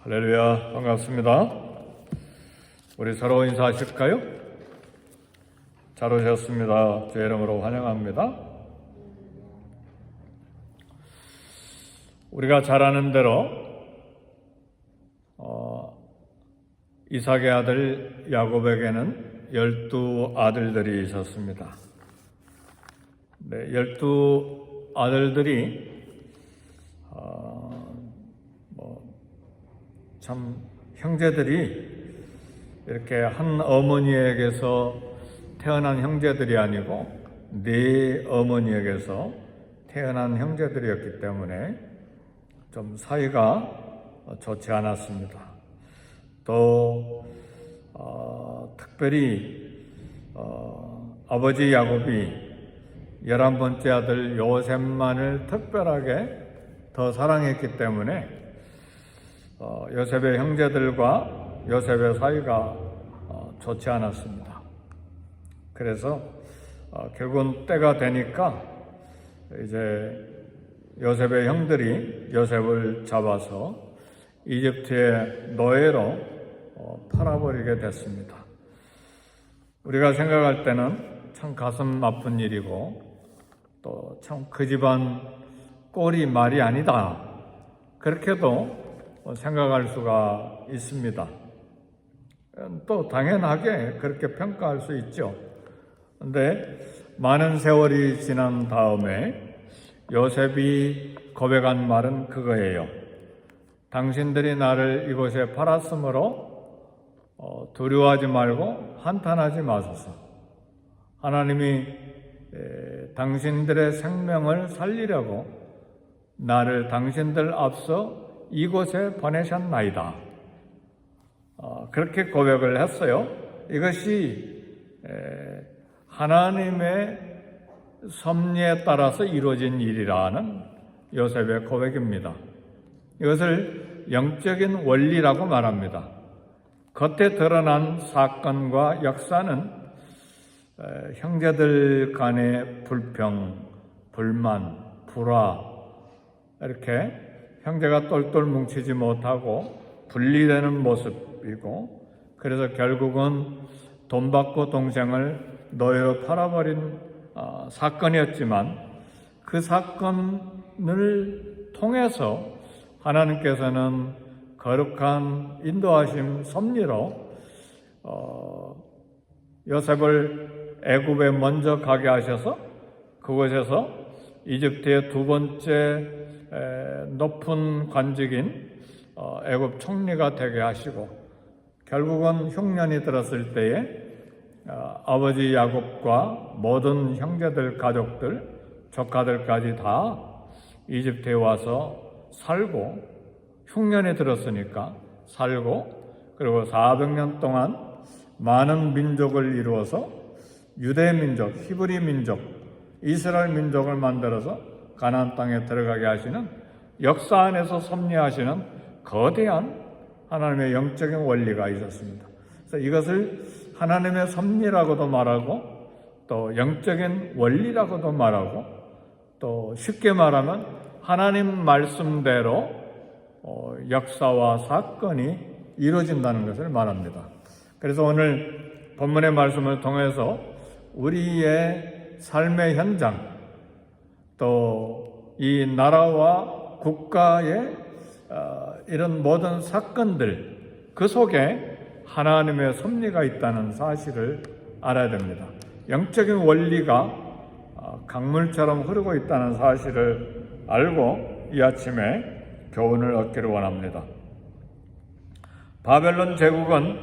할렐루야, 반갑습니다. 우리 서로 인사하실까요? 잘 오셨습니다. 제 이름으로 환영합니다. 우리가 잘 아는 대로 이삭의 아들 야곱에게는 12아들들이 있었습니다. 네, 12아들들이 참 형제들이 이렇게 한 어머니에게서 태어난 형제들이 아니고 네 어머니에게서 태어난 형제들이었기 때문에 좀 사이가 좋지 않았습니다. 또 특별히 아버지 야곱이 11번째 아들 요셉만을 특별하게 더 사랑했기 때문에 요셉의 형제들과 요셉의 사이가 좋지 않았습니다. 그래서 결국은 때가 되니까 이제 요셉의 형들이 요셉을 잡아서 이집트의 노예로 팔아버리게 됐습니다. 우리가 생각할 때는 참 가슴 아픈 일이고 또 참 그 집안 꼴이 말이 아니다, 그렇게도 생각할 수가 있습니다. 또 당연하게 그렇게 평가할 수 있죠. 그런데 많은 세월이 지난 다음에 요셉이 고백한 말은 그거예요. 당신들이 나를 이곳에 팔았으므로 두려워하지 말고 한탄하지 마소서. 하나님이 당신들의 생명을 살리려고 나를 당신들 앞서 이곳에 보내셨나이다. 그렇게 고백을 했어요. 이것이 하나님의 섭리에 따라서 이루어진 일이라는 요셉의 고백입니다. 이것을 영적인 원리라고 말합니다. 겉에 드러난 사건과 역사는 형제들 간의 불평, 불만, 불화, 이렇게 형제가 똘똘 뭉치지 못하고 분리되는 모습이고, 그래서 결국은 돈 받고 동생을 노예로 팔아버린 사건이었지만, 그 사건을 통해서 하나님께서는 거룩한 인도하심 섭리로 요셉을 애굽에 먼저 가게 하셔서 그곳에서 이집트의 두 번째 높은 관직인 애굽 총리가 되게 하시고, 결국은 흉년이 들었을 때에 아버지 야곱과 모든 형제들, 가족들, 조카들까지 다 이집트에 와서 살고, 흉년이 들었으니까 살고, 그리고 400년 동안 많은 민족을 이루어서 유대 민족, 히브리 민족, 이스라엘 민족을 만들어서 가나안 땅에 들어가게 하시는, 역사 안에서 섭리하시는 거대한 하나님의 영적인 원리가 있었습니다. 그래서 이것을 하나님의 섭리라고도 말하고 또 영적인 원리라고도 말하고, 또 쉽게 말하면 하나님 말씀대로 역사와 사건이 이루어진다는 것을 말합니다. 그래서 오늘 본문의 말씀을 통해서 우리의 삶의 현장, 또 이 나라와 국가의 이런 모든 사건들, 그 속에 하나님의 섭리가 있다는 사실을 알아야 됩니다. 영적인 원리가 강물처럼 흐르고 있다는 사실을 알고 이 아침에 교훈을 얻기를 원합니다. 바벨론 제국은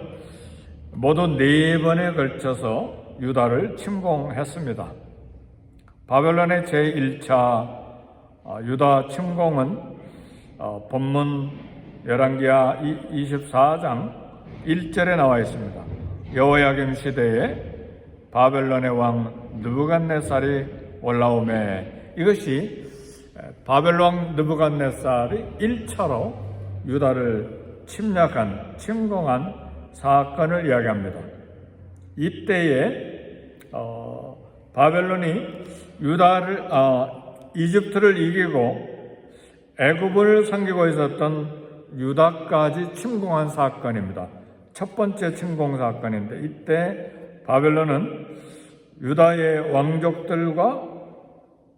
모두 4번에 걸쳐서 유다를 침공했습니다. 바벨론의 제1차 유다 침공은 본문 열왕기하 24장 1절에 나와 있습니다. 여호야김 시대에 바벨론의 왕 느부갓네살이 올라오매, 이것이 바벨론 느부갓네살이 1차로 유다를 침공한 사건을 이야기합니다. 이때에 바벨론이 이집트를 이기고 애굽을 섬기고 있었던 유다까지 침공한 사건입니다. 첫 번째 침공 사건인데, 이때 바벨론은 유다의 왕족들과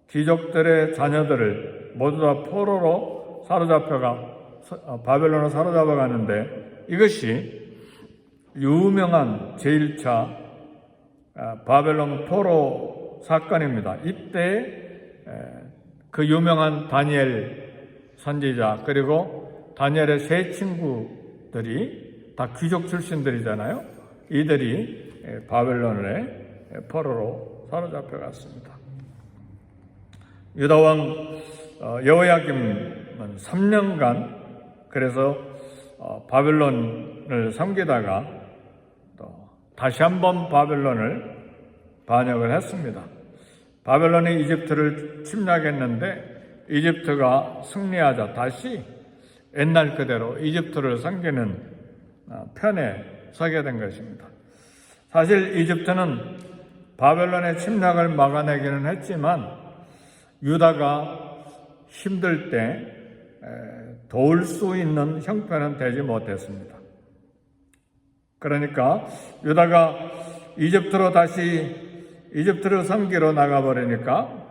귀족들의 자녀들을 모두 다 포로로 바벨론으로 사로잡아 가는데, 이것이 유명한 제1차 바벨론 포로 사건입니다. 이때 그 유명한 다니엘 선지자, 그리고 다니엘의 세 친구들이 다 귀족 출신들이잖아요. 이들이 바벨론의 포로로 사로잡혀 갔습니다. 유다왕 여호야김은 3년간 그래서 바벨론을 섬기다가 또 다시 한번 바벨론을 반역을 했습니다. 바벨론이 이집트를 침략했는데 이집트가 승리하자 다시 옛날 그대로 이집트를 섬기는 편에 서게 된 것입니다. 사실 이집트는 바벨론의 침략을 막아내기는 했지만 유다가 힘들 때 도울 수 있는 형편은 되지 못했습니다. 그러니까 유다가 이집트를 섬기러 나가버리니까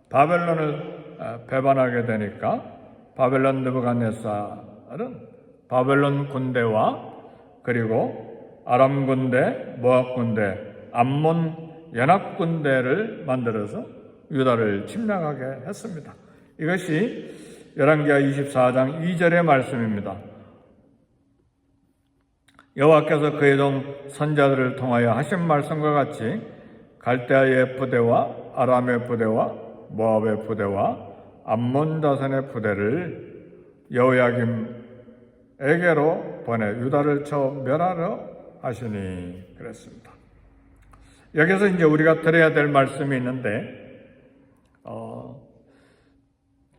바벨론을 배반하게 되니까 바벨론 느부갓네살은 바벨론 군대와 그리고 아람 군대, 모압 군대, 암몬 연합 군대를 만들어서 유다를 침략하게 했습니다. 이것이 열왕기하 24장 2절의 말씀입니다. 여호와께서 그의 종 선자들을 통하여 하신 말씀과 같이 갈대아의 부대와 아람의 부대와 모압의 부대와 암몬 자손의 부대를 여호야김에게로 보내 유다를 쳐 멸하려 하시니 그랬습니다. 여기서 이제 우리가 들어야 될 말씀이 있는데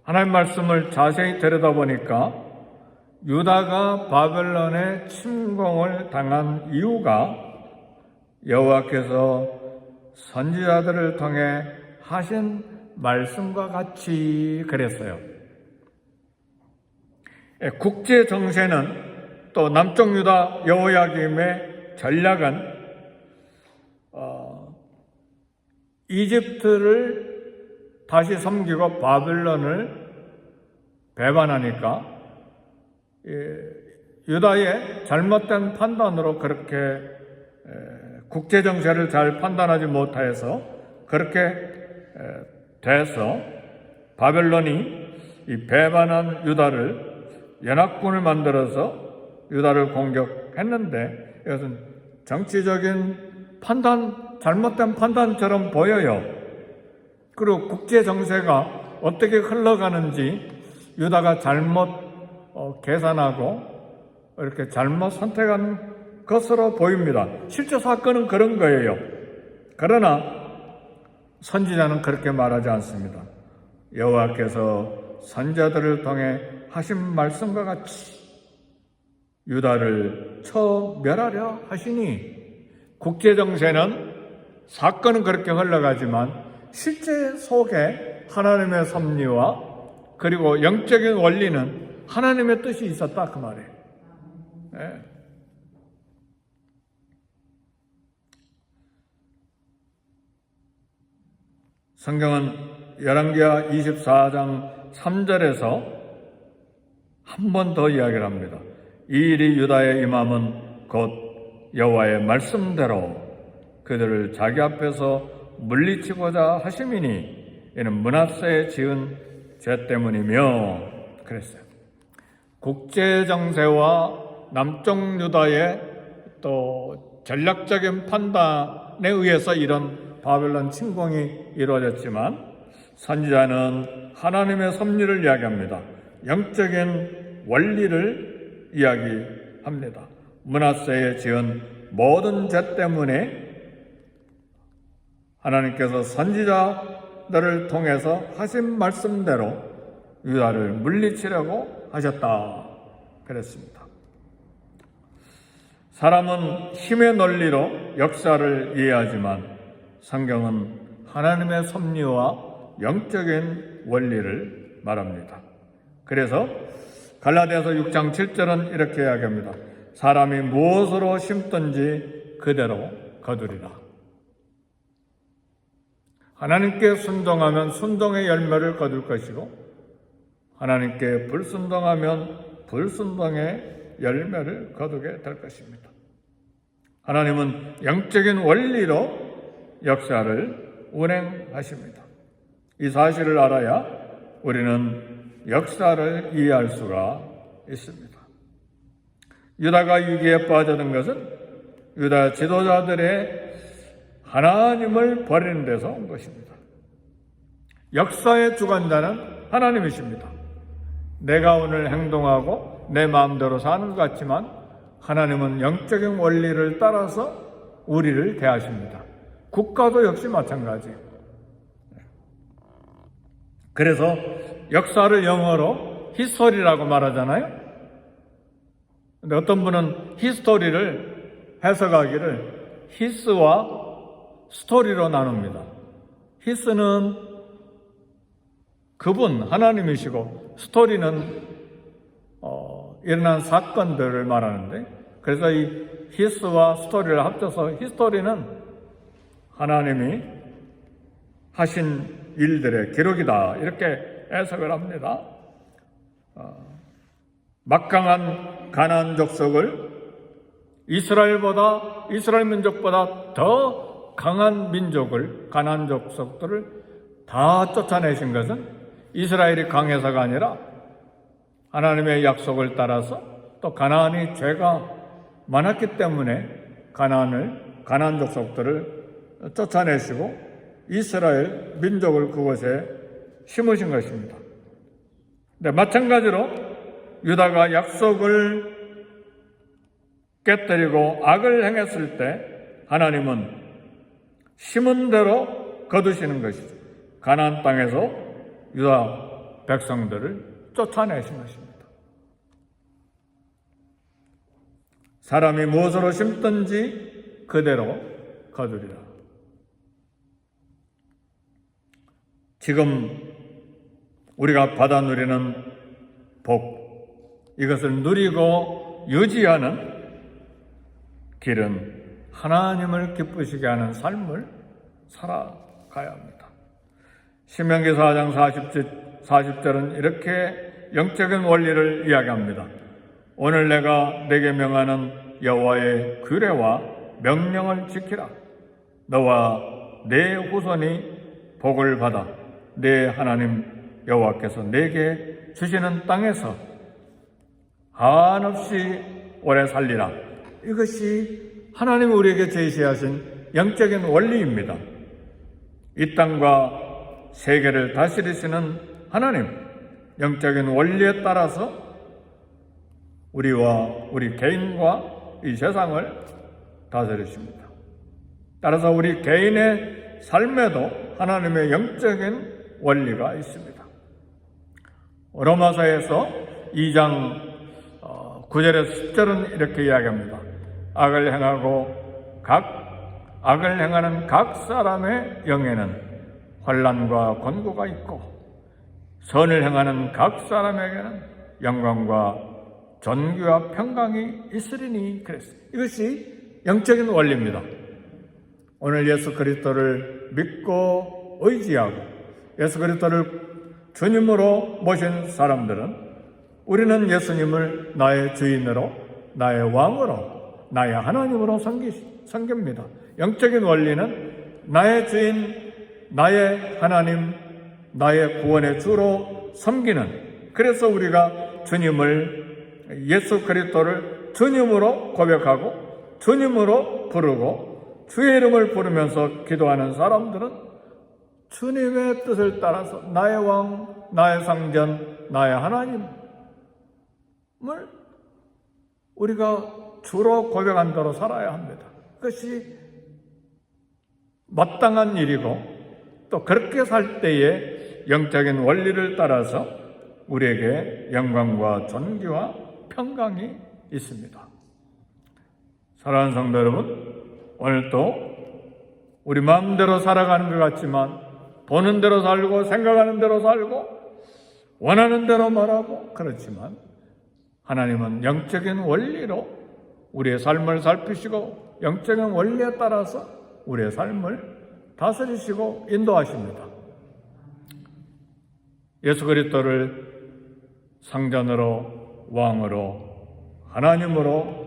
하나님 말씀을 자세히 들여다보니까 유다가 바벨론의 침공을 당한 이유가 여호와께서 선지자들을 통해 하신 말씀과 같이 그랬어요. 국제 정세는 또 남쪽 유다 여호야김의 전략은 이집트를 다시 섬기고 바벨론을 배반하니까 유다의 잘못된 판단으로 그렇게 국제 정세를 잘 판단하지 못해서 그렇게 돼서 바벨론이 이 배반한 유다를 연합군을 만들어서 유다를 공격했는데 이것은 정치적인 판단, 잘못된 판단처럼 보여요. 그리고 국제 정세가 어떻게 흘러가는지 유다가 잘못 계산하고 이렇게 잘못 선택한 것으로 보입니다. 실제 사건은 그런 거예요. 그러나 선지자는 그렇게 말하지 않습니다. 여호와께서 선자들을 통해 하신 말씀과 같이 유다를 쳐 멸하려 하시니 국제 정세는 사건은 그렇게 흘러가지만 실제 속에 하나님의 섭리와 그리고 영적인 원리는 하나님의 뜻이 있었다 그 말이에요. 네. 성경은 열왕기하 24장 3절에서 한 번 더 이야기를 합니다. 이 일이 유다에 임함은 곧 여호와의 말씀대로 그들을 자기 앞에서 물리치고자 하심이니 이는 므낫세에 지은 죄 때문이며 그랬어요. 국제 정세와 남쪽 유다의 또 전략적인 판단에 의해서 이런 바벨론 침공이 이루어졌지만 선지자는 하나님의 섭리를 이야기합니다. 영적인 원리를 이야기합니다. 므낫세에 지은 모든 죄 때문에 하나님께서 선지자들을 통해서 하신 말씀대로 유다를 물리치려고 하셨다 그랬습니다. 사람은 힘의 논리로 역사를 이해하지만 성경은 하나님의 섭리와 영적인 원리를 말합니다. 그래서 갈라디아서 6장 7절은 이렇게 이야기합니다. 사람이 무엇으로 심든지 그대로 거두리라. 하나님께 순종하면 순종의 열매를 거둘 것이고 하나님께 불순종하면 불순종의 열매를 거두게 될 것입니다. 하나님은 영적인 원리로 역사를 운행하십니다. 이 사실을 알아야 우리는 역사를 이해할 수가 있습니다. 유다가 위기에 빠져든 것은 유다 지도자들의 하나님을 버리는 데서 온 것입니다. 역사의 주관자는 하나님이십니다. 내가 오늘 행동하고 내 마음대로 사는 것 같지만 하나님은 영적인 원리를 따라서 우리를 대하십니다. 국가도 역시 마찬가지예요. 그래서 역사를 영어로 히스토리라고 말하잖아요. 근데 어떤 분은 히스토리를 해석하기를 히스와 스토리로 나눕니다. 히스는 그분 하나님이시고 스토리는 일어난 사건들을 말하는데, 그래서 이 히스와 스토리를 합쳐서 히스토리는 하나님이 하신 일들의 기록이다 이렇게 해석을 합니다. 막강한 가나안 족속을 이스라엘 민족보다 더 강한 민족을, 가나안 족속들을 다 쫓아내신 것은 이스라엘이 강해서가 아니라 하나님의 약속을 따라서 또 가나안이 죄가 많았기 때문에 가나안 족속들을 쫓아내시고 이스라엘 민족을 그곳에 심으신 것입니다. 근데 마찬가지로 유다가 약속을 깨뜨리고 악을 행했을 때 하나님은 심은 대로 거두시는 것이죠. 가나안 땅에서 유다 백성들을 쫓아내신 것입니다. 사람이 무엇으로 심든지 그대로 거두리라. 지금 우리가 받아 누리는 복, 이것을 누리고 유지하는 길은 하나님을 기쁘시게 하는 삶을 살아가야 합니다. 신명기 4장 40절은 이렇게 영적인 원리를 이야기합니다. 오늘 내가 내게 명하는 여호와의 규례와 명령을 지키라. 너와 내 후손이 복을 받아 내 하나님 여호와께서 내게 주시는 땅에서 한없이 오래 살리라. 이것이 하나님이 우리에게 제시하신 영적인 원리입니다. 이 땅과 세계를 다스리시는 하나님, 영적인 원리에 따라서 우리와 우리 개인과 이 세상을 다스리십니다. 따라서 우리 개인의 삶에도 하나님의 영적인 원리가 있습니다. 로마서에서 2장 9절에서 10절은 이렇게 이야기합니다. 악을 행하는 각 사람의 영에는 환난과 권고가 있고 선을 행하는 각 사람에게는 영광과 존귀와 평강이 있으리니 그랬어요. 이것이 영적인 원리입니다. 오늘 예수 그리스도를 믿고 의지하고 예수 그리스도를 주님으로 모신 사람들은 우리는 예수님을 나의 주인으로, 나의 왕으로, 나의 하나님으로 섬깁니다. 영적인 원리는 나의 주인, 나의 하나님, 나의 구원의 주로 섬기는, 그래서 우리가 주님을, 예수 그리스도를 주님으로 고백하고 주님으로 부르고 주의 이름을 부르면서 기도하는 사람들은 주님의 뜻을 따라서 나의 왕, 나의 상전, 나의 하나님을 우리가 주로 고백한 대로 살아야 합니다. 그것이 마땅한 일이고 또 그렇게 살 때에 영적인 원리를 따라서 우리에게 영광과 존귀와 평강이 있습니다. 사랑하는 성도 여러분, 오늘도 우리 마음대로 살아가는 것 같지만 보는 대로 살고 생각하는 대로 살고 원하는 대로 말하고 그렇지만 하나님은 영적인 원리로 우리의 삶을 살피시고 영적인 원리에 따라서 우리의 삶을 다스리시고 인도하십니다. 예수 그리스도를 상전으로 왕으로 하나님으로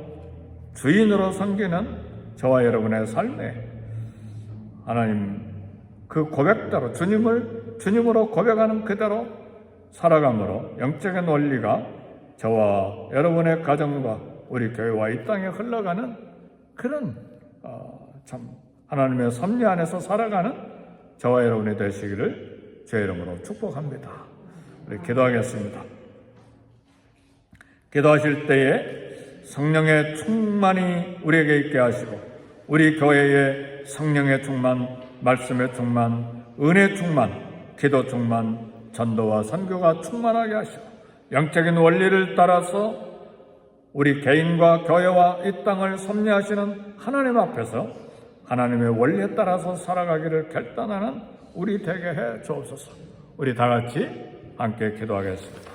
주인으로 섬기는 저와 여러분의 삶에 하나님 그 고백대로 주님으로 고백하는 그대로 살아감으로 영적인 원리가 저와 여러분의 가정과 우리 교회와 이 땅에 흘러가는 그런 참 하나님의 섭리 안에서 살아가는 저와 여러분이 되시기를 제 이름으로 축복합니다. 우리 기도하겠습니다. 기도하실 때에 성령의 충만이 우리에게 있게 하시고 우리 교회에 성령의 충만, 말씀의 충만, 은혜 충만, 기도 충만, 전도와 선교가 충만하게 하시고 영적인 원리를 따라서 우리 개인과 교회와 이 땅을 섭리하시는 하나님 앞에서 하나님의 원리에 따라서 살아가기를 결단하는 우리 되게 해 주옵소서. 우리 다 같이 함께 기도하겠습니다.